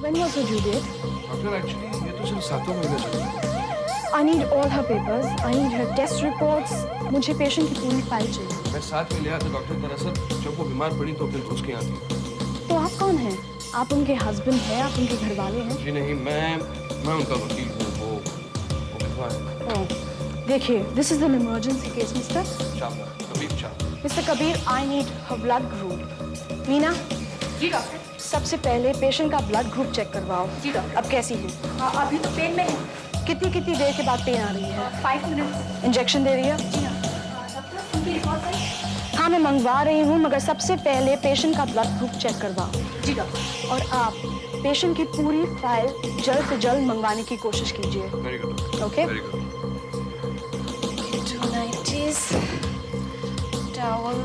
When was her due date? Doctor actually ये तो सिर्फ 7वां महीना चल रहा है। I need all her papers. I need her test reports. मुझे पेशेंट की पूरी फाइल चाहिए। मैं साथ में लिया था डॉक्टर, दरअसल जब वो बीमार पड़ी तो फिर उसके यहाँ थी। तो आप कौन हैं? आप उनके हस्बैंड हैं? आप उनके घर वाले हैं? जी नहीं, मैं उनका वकील हूँ। वो बीमार है। देखिए, this is an emergency case, Mr. Chawla, Kabir Chawla. Mr. Kabir, I need her blood group. Meena? जी डॉक्टर। सबसे पहले पेशेंट का ब्लड ग्रुप चेक करवाओ। जी डॉक्टर। अब कैसी है? अभी तो पेन में है। कितनी देर के बाद पेन आ रही है? 5 मिनट्स। इंजेक्शन दे रही है? जी हाँ। डॉक्टर उनकी रिपोर्ट है? हाँ, मैं मंगवा रही हूँ, मगर सबसे पहले पेशेंट का ब्लड ग्रुप चेक करवाओ। जी डॉक्टर। और आप पेशेंट की पूरी फाइल जल्द से जल्द मंगवाने की कोशिश कीजिए। Very good. Okay? Very good. 290s, towel,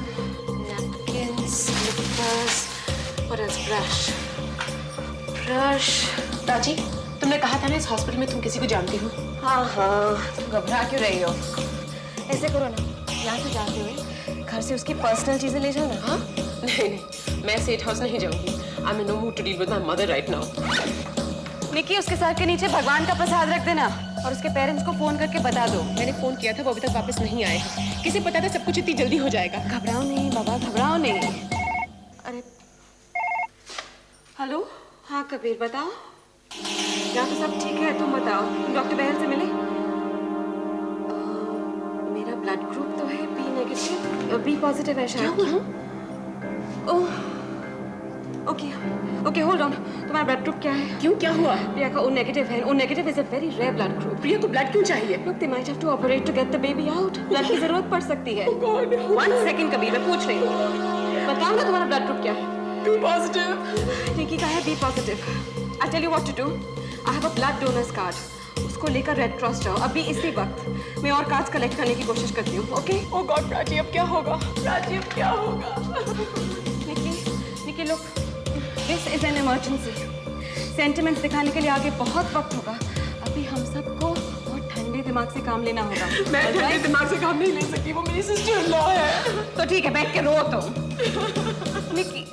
napkins, slippers, what else? Brush. Prachi, तुमने कहा था ना इस हॉस्पिटल में तुम किसी को जानती हो। हाँ, तुम घबरा क्यों रही हो? ऐसे करो ना, यहाँ से जाते हुए घर से उसकी पर्सनल चीजें ले जाना। हाँ? नहीं, मैं स्टेट हाउस नहीं जाऊंगी। I am in no mood to deal with my mother right now. Nikki, उसके सर के नीचे भगवान का प्रसाद रख देना और उसके पेरेंट्स को फोन करके बता दो। मैंने फोन किया था, वो अभी तक वापस नहीं आए हैं। किसे पता था सब कुछ इतनी जल्दी हो जाएगा। घबराओ नहीं बाबा, घबराओ नहीं। अरे, हेलो, हाँ कबीर बताओ। यहाँ तो सब ठीक है, तुम बताओ। तुम डॉक्टर बहल से मिले? मेरा ब्लड ग्रुप तो है बी नेगेटिव, बी पॉजिटिव है शायद। ओह, ओके होल्ड ऑन। तुम्हारा ब्लड ग्रुप क्या है? क्यों, क्या हुआ? प्रिया का ओ नेगेटिव है। O negative is a very rare blood group. Priya को ब्लड क्यों चाहिए? लोग they might have to operate to get the baby out. Blood की जरूरत पड़ सकती है। वन सेकंड कबीर, मैं पूछ रही हूँ। बताओ ना तुम्हारा ब्लड ग्रुप क्या है? B positive. निकी का है B positive. I tell you what to do. I have a blood donors card. उसको लेकर रेड क्रॉस जाओ अभी इसी वक्त। मैं और कार्ड्स कलेक्ट करने की कोशिश करती हूँ। ओके? ओह गॉड प्राची, अब क्या होगा? प्राची, अब क्या होगा? Nikki look, this is an emergency. Sentiments दिखाने के लिए आगे बहुत वक्त होगा। अभी हम सबको बहुत ठंडे दिमाग से काम लेना होगा। मैं ठंडे दिमाग से काम नहीं ले सकती, वो मेरी सिस्टर इन लॉ है। तो ठीक है, बैठ के रो तुम। निकी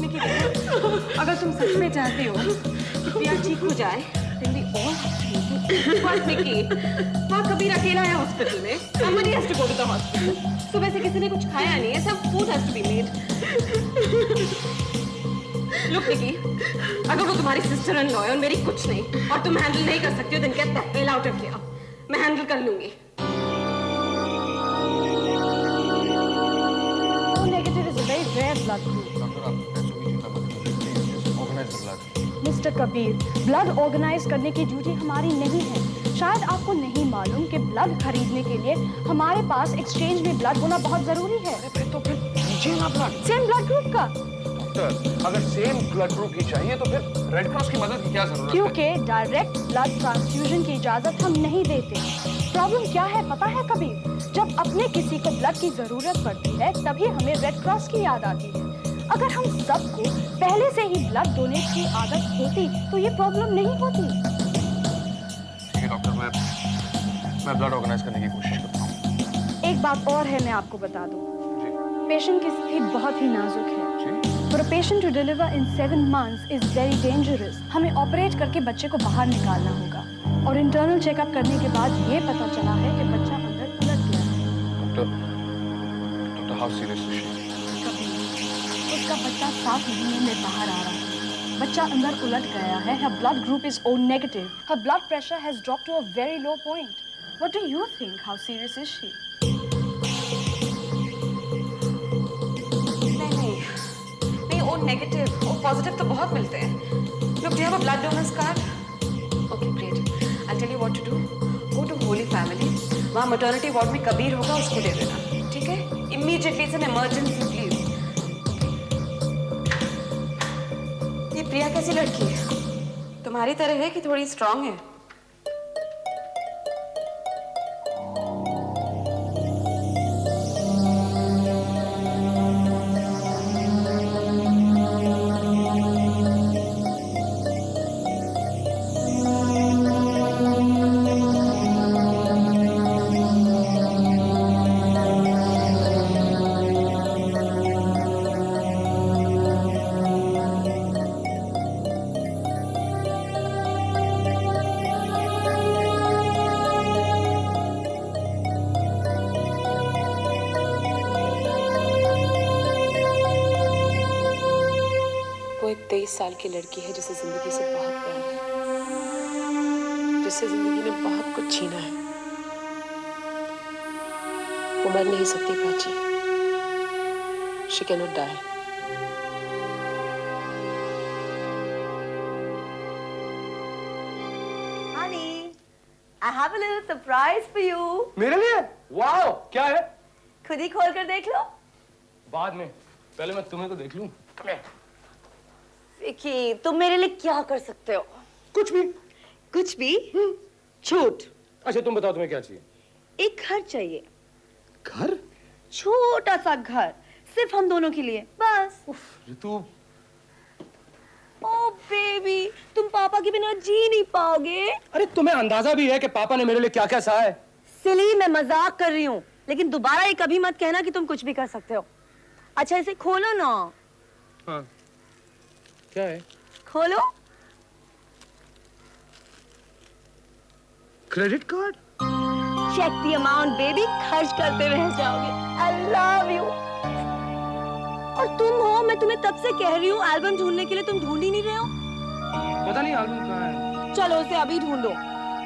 देखो, अगर तुम सच में चाहते हो कि प्रिया ठीक हो जाए, then we all have to do it. But निकी, हाँ कबीर अकेला है हॉस्पिटल में। Somebody has to go to the hospital. सुबह से किसी ने कुछ खाया नहीं है, सब food has to be made. Look निकी, अगर वो तुम्हारी सिस्टर इन लॉ है और मेरी कुछ नहीं, और तुम हैंडल नहीं कर सकती हो, then get the hell out of here. मैं हैंडल कर लूंगी। Negative is a very rare blood group. Doctor आप पैसों की चिंता मत कीजिए, प्लीज ऑर्गेनाइज कर ला। मिस्टर कबीर, ब्लड ऑर्गेनाइज करने की ड्यूटी हमारी नहीं है। शायद आपको नहीं मालूम कि ब्लड खरीदने के लिए हमारे पास एक्सचेंज में ब्लड होना बहुत जरूरी है। तो फिर दीजिए ना ब्लड। सेम ब्लड ग्रुप का। डॉक्टर, अगर सेम ब्लड ग्रुप ही चाहिए तो फिर रेड क्रॉस की मदद की क्या जरूरत है? क्योंकि डायरेक्ट ब्लड ट्रांसफ्यूजन की इजाजत हम नहीं देते। प्रॉब्लम क्या है पता है कबीर? जब अपने किसी को ब्लड की जरूरत पड़ती है तभी हमें रेड क्रॉस की याद आती है। अगर हम सबको पहले से ही ब्लड डोनेट की आदत होती तो ये प्रॉब्लम नहीं होती। ठीक है डॉक्टर, मैं ब्लड ऑर्गेनाइज करने की कोशिश करता हूँ। एक बात और है, मैं आपको बता दूं। जी पेशेंट की स्थिति बहुत ही नाजुक है। जी। For a patient to deliver in 7 months is very dangerous. हमें ऑपरेट करके बच्चे को बाहर निकालना होगा और इंटरनल चेकअप करने के बाद ये पता चला है कि बच्चा अंदर उलट गया है। Doctor how serious is she? उसका बच्चा 7 महीने में बाहर आ रहा है। बच्चा अंदर उलट गया है। Her blood group is O negative. Her blood pressure has dropped to a very low point. What do you think? How serious is she? नहीं, ओ नेगेटिव, ओ पॉजिटिव तो बहुत मिलते हैं। Look, do you have a blood donors card? Okay, great. I'll tell you what to do. Go to Holy Family. वहाँ maternity ward में कबीर होगा, उसको दे देना, ठीक है? Immediately, it's an emergency, please. ये प्रिया कैसी लड़की है? तुम्हारी तरह है कि थोड़ी स्ट्रांग है? वो एक 23 साल की लड़की है जिसे जिंदगी से बहुत प्यार है, जिससे जिंदगी ने बहुत कुछ छीना है। वो मर नहीं सकती Prachi. She cannot die. Honey, I have a little surprise for you. मेरे लिए? वाओ, क्या है? खुद ही खोल कर देख लो। बाद में, पहले मैं तुम्हें तो देख लूं। विकी, तुम मेरे लिए क्या कर सकते हो? कुछ भी। कुछ भी? छूट। अच्छा तुम बताओ तुम्हें क्या चाहिए? एक घर चाहिए। घर? छोटा सा घर, सिर्फ हम दोनों के लिए, बस। ऋतु। ओ बेबी, तुम पापा के बिना जी नहीं पाओगे। अरे तुम्हें अंदाजा भी है कि पापा ने मेरे लिए क्या क्या सहा है? सिली, मैं मजाक कर रही हूँ, लेकिन दोबारा ये कभी मत कहना कि तुम कुछ भी कर सकते हो। अच्छा इसे खोलो ना। हाँ। क्या है? खोलो। Credit card? Check the amount baby, खर्च करते रह जाओगे। I love you. और तुम हो, मैं तुम्हें तब से कह रही हूँ एल्बम ढूंढने के लिए, तुम ढूंढ ही नहीं रहे हो। पता नहीं एल्बम कहाँ है। चलो उसे अभी ढूंढो,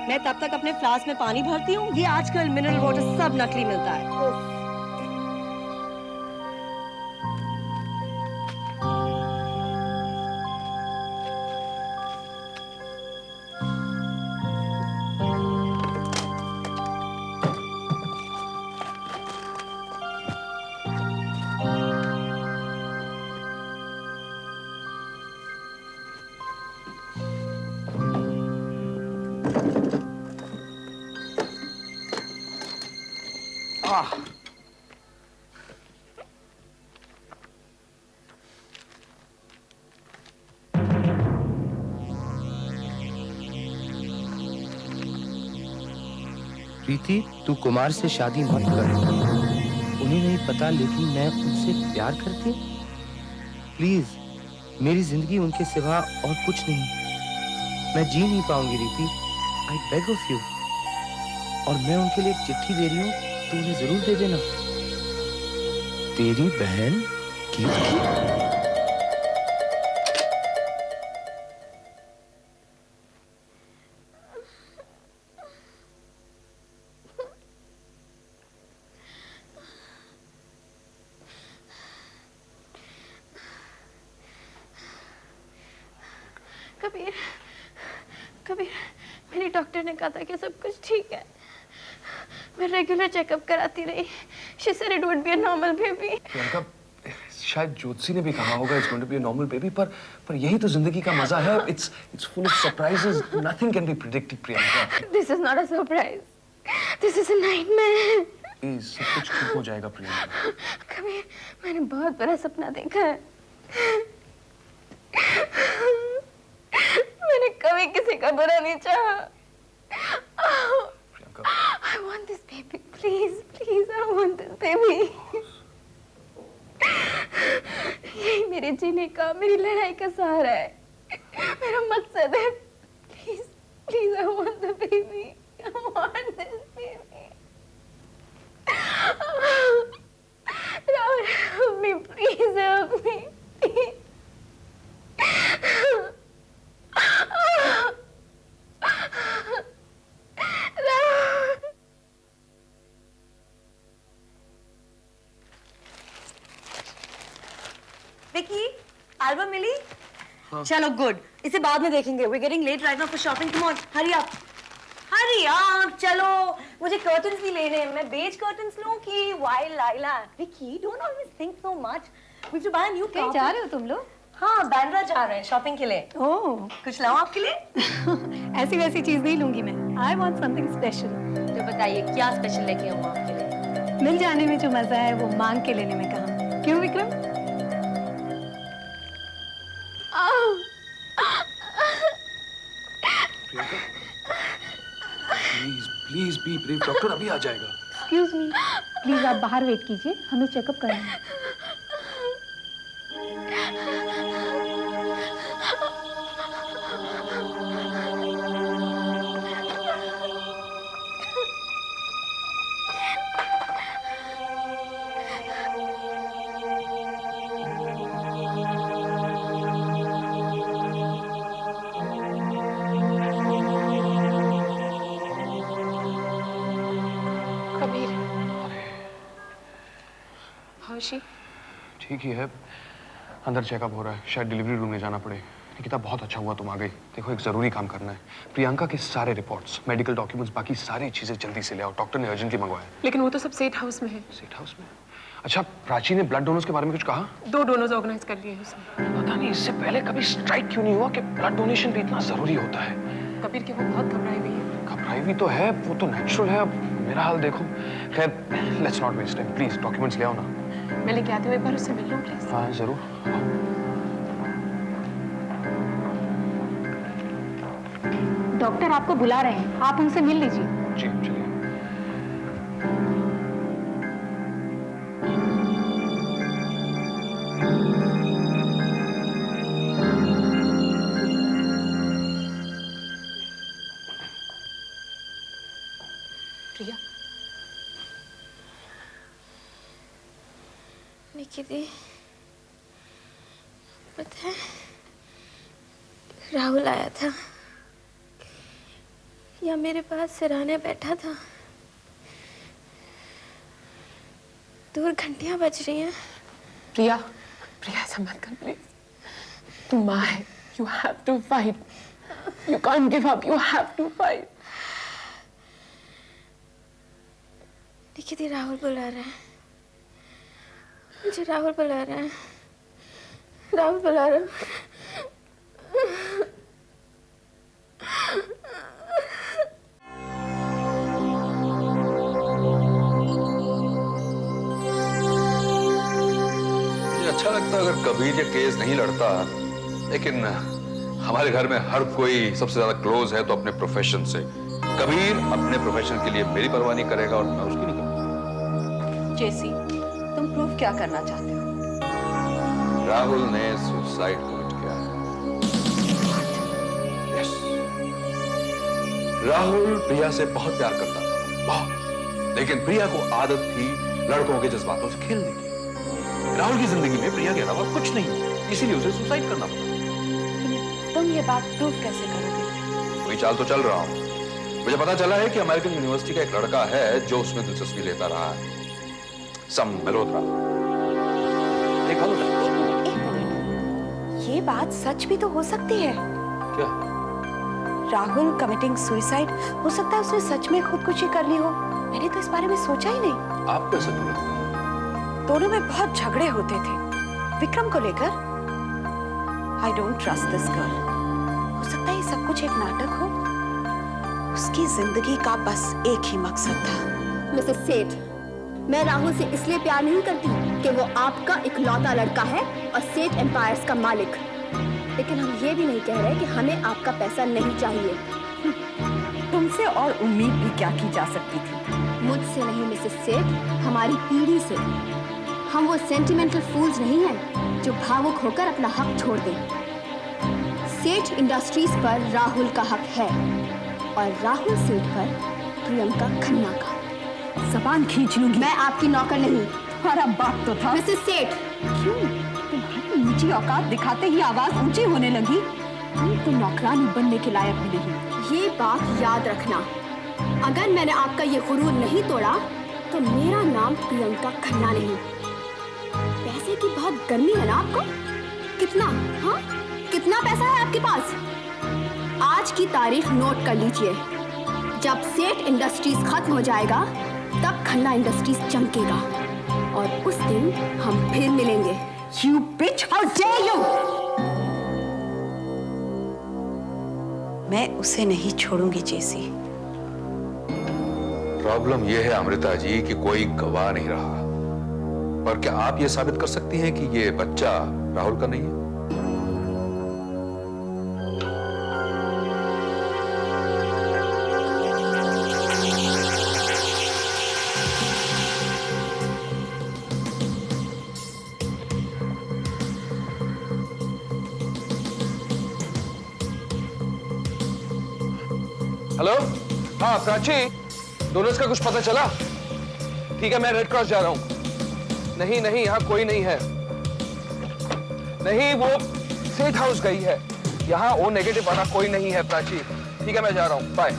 मैं तब तक अपने फ्लास्क में पानी भरती हूँ। ये आजकल मिनरल वाटर सब नकली मिलता है। प्रीति, तू कुमार से शादी मत कर। उन्हें नहीं पता, लेकिन मैं उनसे प्यार करती हूँ। प्लीज, मेरी जिंदगी उनके सिवा और कुछ नहीं। मैं जी नहीं पाऊंगी रीति। I beg of you. और मैं उनके लिए एक चिट्ठी दे रही हूँ, तू उन्हें जरूर दे देना। तेरी बहन कीर्ति। कबीर, कबीर, मेरी डॉक्टर ने कहा था कि सब कुछ ठीक है। मैं रेगुलर चेकअप कराती रही। She said it would be a normal baby. Priyanka, शायद ज्योतिषी ने भी कहा होगा it's going to be a normal baby, पर यही तो जिंदगी का मजा है। It's full of surprises. Nothing can be predicted, Priyanka. This is not a surprise. This is a nightmare. Please, सब कुछ ठीक हो जाएगा प्रियंका। कबीर, मैंने बहुत बड़ा सपना देखा है। मैंने कभी किसी का बुरा नहीं चाहा। Priyanka, I want this baby, please, please, I want this baby. यही मेरे जीने का, मेरी लड़ाई का सहारा है, मेरा मकसद है। Please, please, I want the baby. I want this baby. Rahul, help me, please help me. Please. Vicky, album मिली? चलो गुड, इसे बाद में देखेंगे। We're getting late right now for shopping. Come on, hurry up. Hurry up, चलो। मुझे curtains भी लेने हैं। मैं beige curtains लूं कि wild lilac? Vicky, don't always think so much. We have to buy a new कहीं carpet. जा रहे हो तुम लोग? हाँ, बांद्रा जा रहे हैं शॉपिंग के लिए। ओह, कुछ लाऊं आपके लिए? ऐसी वैसी चीज नहीं लूंगी मैं। I want something special. तो बताइए क्या स्पेशल लेके आऊं आपके लिए? मिल जाने में जो मजा है वो मांग के लेने में कहाँ? क्यों Vikram? Please be brave, doctor अभी आ जाएगा। Excuse me, प्लीज आप बाहर वेट कीजिए, हमें चेकअप करना है। is she? ठीक ही है, अंदर चेकअप हो रहा है, शायद डिलीवरी रूम ले जाना पड़े। निकिता बहुत अच्छा हुआ तुम आ गई। देखो एक जरूरी काम करना है, प्रियंका के सारे रिपोर्ट्स, मेडिकल डॉक्यूमेंट्स, बाकी सारी चीजें जल्दी से ले आओ। डॉक्टर ने अर्जेंटली मंगवाया। लेकिन वो तो सब सेठ हाउस में है। सेठ हाउस में? अच्छा, प्राची ने ब्लड डोनर्स के बारे में कुछ कहा? 2 डोनर्स ऑर्गेनाइज कर लिए हैं उसने। पता नहीं इससे पहले कभी स्ट्राइक क्यों नहीं हुआ कि ब्लड डोनेशन भी इतना जरूरी होता है। कबीर की वो बहुत घबराई हुई है। घबराई भी तो है, वो तो नेचुरल है। अब मेरा हाल देखो। खैर, let's not waste time, please documents ले आओ ना। मैं लेके आती हूँ, एक बार उससे मिल लूँ प्लीज। हाँ जरूर। डॉक्टर आपको बुला रहे हैं, आप उनसे मिल लीजिए। जी चलिए। प्रिया, निकी दी, पता है राहुल आया था या मेरे पास सिराने बैठा था। दूर घंटियां बज रही हैं। प्रिया, प्रिया ऐसा मत कर प्लीज। तुम माँ है, you have to fight, you can't give up, you have to fight. Nikki di, Rahul बुला रहा है मुझे, राहुल बुला रहा है, राहुल बुला रहा है। अच्छा लगता अगर कबीर ये केस नहीं लड़ता, लेकिन हमारे घर में हर कोई सबसे ज्यादा क्लोज है तो अपने प्रोफेशन से। कबीर अपने प्रोफेशन के लिए मेरी परवाह नहीं करेगा और मैं उसकी नहीं करूंगा। जेसी, तुम प्रूव क्या करना चाहते हो? राहुल ने सुसाइड कमिट किया है। यस, राहुल प्रिया से बहुत प्यार करता था, बहुत। लेकिन प्रिया को आदत थी लड़कों के जज्बातों से खेलने की। राहुल की जिंदगी में प्रिया के अलावा कुछ नहीं है, इसीलिए उसे सुसाइड करना पड़ा। तुम ये बात प्रूव कैसे करोगे? वही चाल तो चल रहा हूं। मुझे पता चला है कि अमेरिकन यूनिवर्सिटी का एक लड़का है जो उसमें दिलचस्पी लेता रहा है, सम मल्होत्रा। एक मिनट, ये बात सच भी तो हो सकती है। क्या? राहुल कमिटिंग सुसाइड, हो सकता है उसने सच में खुदकुशी कर ली हो। मैंने तो इस बारे में सोचा ही नहीं। आप कैसे करें? दोनों में बहुत झगड़े होते थे विक्रम को लेकर। I don't trust this girl. हो सकता है ये सब कुछ एक नाटक हो। उसकी जिंदगी का बस एक ही मकसद था। मिसेस सेठ, मैं राहुल से इसलिए प्यार नहीं करती कि वो आपका इकलौता लड़का है और सेठ एम्पायर्स का मालिक। लेकिन हम ये भी नहीं कह रहे कि हमें आपका पैसा नहीं चाहिए। तुमसे और उम्मीद भी क्या की जा सकती थी? मुझसे नहीं मिसेस सेठ, हमारी पीढ़ी से। हम वो सेंटिमेंटल फूल्स नहीं हैं जो भावुक होकर अपना हक छोड़ दें। सेठ इंडस्ट्रीज पर राहुल का हक है और राहुल सेठ पर प्रियंका खन्ना का। जबान खींच लूंगी। मैं आपकी नौकर नहीं। तुम्हारा बाप तो था। मिसेस सेठ, क्यों? तुम्हारी नीची औकात दिखाते ही आवाज ऊंची होने लगी। हम तो नौकरानी बनने के लायक भी नहीं। ये बात याद रखना। अगर मैंने आपका ये गुरूर नहीं तोड़ा तो मेरा नाम प्रियंका खन्ना नहीं। पैसे की बहुत गर्मी है ना आपको? कितना? हाँ, कितना पैसा है आपके पास? आज की तारीख नोट कर लीजिए। जब सेठ इंडस्ट्रीज खत्म हो जाएगा तब खन्ना इंडस्ट्रीज चमकेगा और उस दिन हम फिर मिलेंगे। You bitch, how dare you! मैं उसे नहीं छोड़ूंगी जेसी। प्रॉब्लम यह है अमृता जी कि कोई गवाह नहीं रहा। और क्या आप ये साबित कर सकती हैं कि ये बच्चा राहुल का नहीं है? हेलो, हाँ प्राची, डोनर्स का कुछ पता चला? ठीक है, मैं रेड क्रॉस जा रहा हूँ। नहीं नहीं, यहाँ कोई नहीं है। नहीं, वो सेठ हाउस गई है। यहाँ ओ नेगेटिव वाला कोई नहीं है प्राची। ठीक है, मैं जा रहा हूँ, बाय।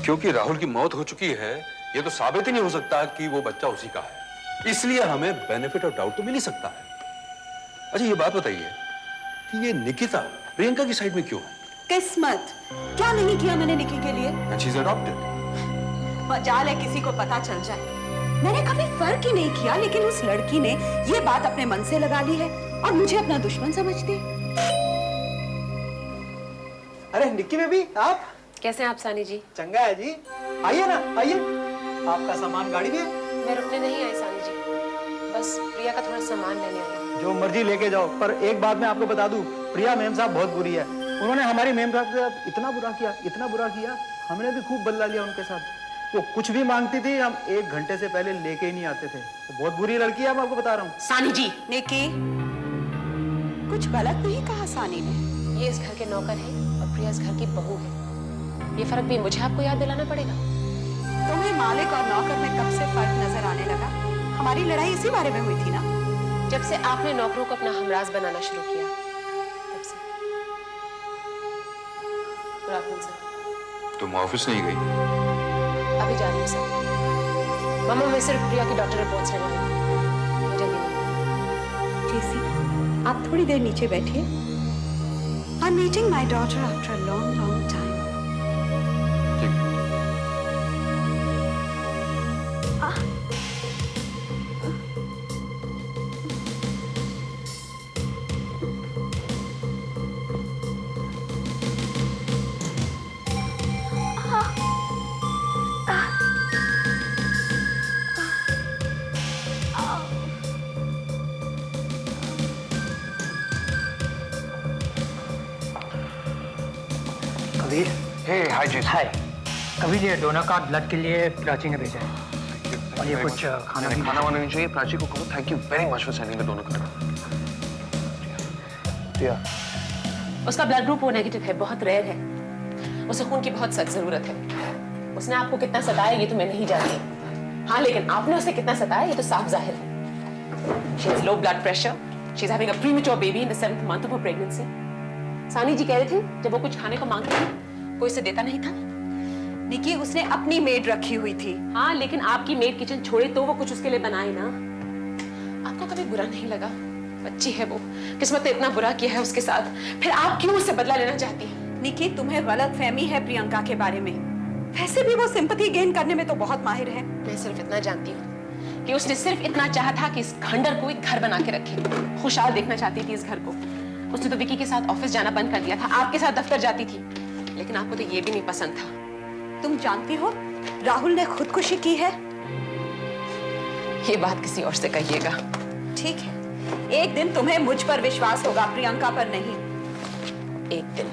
क्योंकि राहुल की मौत हो चुकी है ये तो साबित ही नहीं हो सकता कि वो बच्चा उसी का है, इसलिए हमें बेनिफिट ऑफ डाउट तो मिल ही सकता है। अच्छा ये बात बताइए कि ये निकिता प्रियंका की साइड में क्यों है? किस्मत, क्या नहीं किया मैंने निकी के लिए? And she's adopted. मजाल है किसी को पता चल जाए। मैंने कभी फर्क ही नहीं किया, लेकिन उस लड़की ने ये बात अपने मन से लगा ली है और मुझे अपना दुश्मन समझती है। अरे निक्की बेबी, आप कैसे हैं आप सानी जी? चंगा है जी, आइए ना आइए। आपका सामान गाड़ी में? मैं रुकने नहीं आई सानी जी, बस प्रिया का थोड़ा सामान लेने आई हूँ। जो मर्जी लेके जाओ, पर एक बात मैं आपको बता दूं, प्रिया मेम साहब बहुत बुरी है। उन्होंने हमारी मेम साहब के साथ इतना बुरा किया, हमने भी खूब बदला लिया उनके साथ। वो कुछ भी मांगती थी, हम 1 घंटे से पहले लेके ही नहीं आते थे। वो बहुत बुरी लड़की है, मैं आपको बता रहा हूँ। सानी जी, निकी, कुछ गलत नहीं कहा सानी ने। ये इस घर के नौकर हैं और प्रिया इस घर की बहू है। ये फर्क भी मुझे आपको याद दिलाना पड़ेगा। तुम्हें मालिक और नौकर में कब से फर्क नजर आने लगा? हमारी लड़ाई इसी बारे में हुई थी ना? जब से आपने नौकरों को अपना हमराज बनाना शुरू किया तब से। Good afternoon sir. तुम ऑफिस नहीं गई? अभी जा रही हूँ सर। मामा मैं सिर्फ प्रिया की डॉक्टर रिपोर्ट्स लेने आई हूँ, मुझे नहीं। जेसी, आप थोड़ी देर नीचे बैठिए। I am meeting my daughter after a long time. Kabir, hey hi जी। हाय। कबीर, ये डोनर का ब्लड के लिए प्राची ने भेजा है। और ये कुछ खाना भी खाना वाना नहीं चाहिए। प्राची को कहो thank you very much for sending the donor card. Priya, उसका ब्लड ग्रुप ओ नेगेटिव है, बहुत रेयर है। उसे खून की बहुत सख्त जरूरत है। उसने आपको कितना सताया ये तो मैं नहीं जानती। हाँ, लेकिन आपने उसे कितना सताया ये तो साफ जाहिर है। She has low blood pressure. She is having a premature baby in the 7th month of her pregnancy. सानी जी कह रहे थे जब वो कुछ खाने को मांगती थी कोई उसे देता नहीं था। निकी, उसने अपनी मेड रखी हुई थी। हाँ, लेकिन आपकी मेड किचन छोड़े तो वो कुछ उसके लिए बनाए ना। आपको कभी बुरा नहीं लगा? बच्ची है वो, किस्मत ने इतना बुरा किया है उसके साथ, फिर आप क्यों उससे बदला लेना चाहती हैं? निकी, तुम्हें गलत फहमी है प्रियंका के बारे में। वैसे भी वो सिंपैथी गेन करने में तो बहुत माहिर है। मैं सिर्फ इतना जानती हूँ कि उसने सिर्फ इतना चाहा था कि इस खंडर को एक घर बना के रखे। खुशहाल देखना चाहती थी इस घर को। उसने तो विकी के साथ ऑफिस जाना बंद कर दिया था, आपके साथ दफ्तर जाती थी, लेकिन आपको तो ये भी नहीं पसंद था। तुम जानती हो राहुल ने खुदकुशी की है। ये बात किसी और से कहिएगा। ठीक है, एक दिन तुम्हें मुझ पर विश्वास होगा, प्रियंका पर नहीं। एक दिन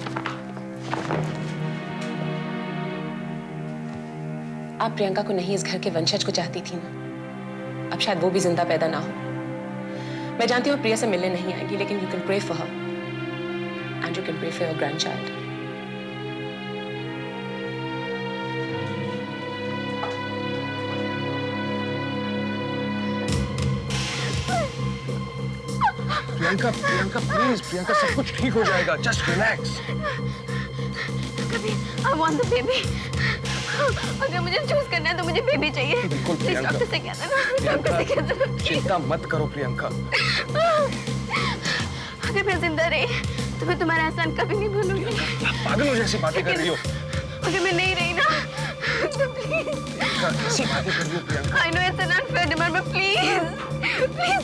आप प्रियंका को नहीं इस घर के वंशज को चाहती थी ना। अब शायद वो भी जिंदा पैदा ना हो। मैं जानती हूँ प्रिया से मिलने नहीं आएगी, लेकिन you can pray for her and you can pray for your grandchild. Priyanka, Priyanka please, Priyanka सब कुछ ठीक हो जाएगा, just relax. Kabir, I want the baby. अगर मुझे चूज करना है तो मुझे बेबी चाहिए। बिल्कुल प्लीज डॉक्टर से कह देना, डॉक्टर से कह देना। चिंता मत करो प्रियंका। अगर मैं जिंदा रही तो मैं तुम्हारा एहसान कभी नहीं भूलूंगी। पागलों जैसी बातें कर रही हो। अगर मैं नहीं रही ना तो प्लीज। कैसी बातें कर रही हो Priyanka? I know it's an unfair demand, but please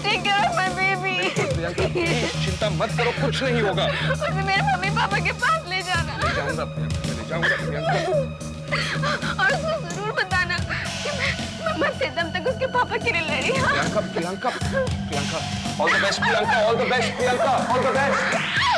take care of my baby. Priyanka please चिंता मत करो, कुछ नहीं होगा। उसे मेरे मम्मी पापा के पास ले जाना। ले जाऊंगा प्रियंका, ले जाऊंगा प्रियंका। और उसको जरूर बताना कि मैं मरते दम तक उसके पापा के लिए लड़ी। हाँ? Priyanka, Priyanka, Priyanka, all the best Priyanka, all the best Priyanka, all the best.